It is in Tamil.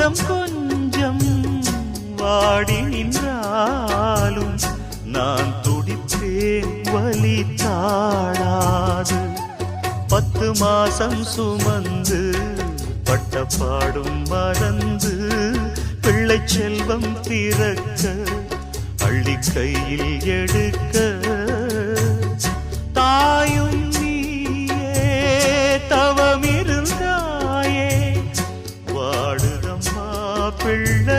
உள்ளம் கொஞ்சம் வாடி நின்றாலும் நான் துடிப்பேன் வலி தாழாது. 10 மாசம் சுமந்து பட்ட பாடும் மறந்து பிள்ளை செல்வம் பிறக்க அள்ளி கையில் எடுக்க தாயும் நீயே தவமிருந்தாயே வாடுதம்மா பிள்ளை